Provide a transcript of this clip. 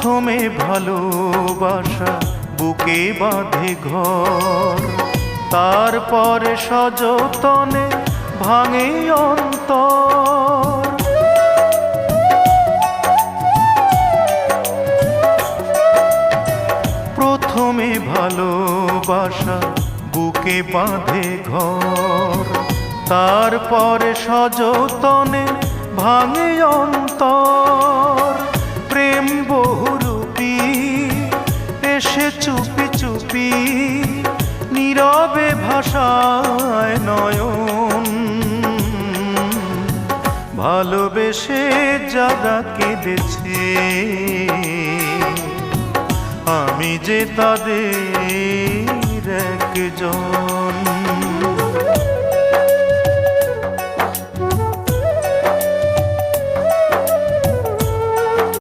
প্রথমে ভালোবাসা বুকে বাঁধে ঘর, তারপরে সযতনে ভাঙে অন্তর। প্রথমে ভালোবাসা বুকে বাঁধে ঘর, তারপরে সযতনে ভাঙে অন্তর। প্রেম বহুরূপী এসে চুপি চুপি নীরবে ভাষায় নয়ন। ভালোবেসে যারা কেঁদেছে আমি যে তাদের একজন।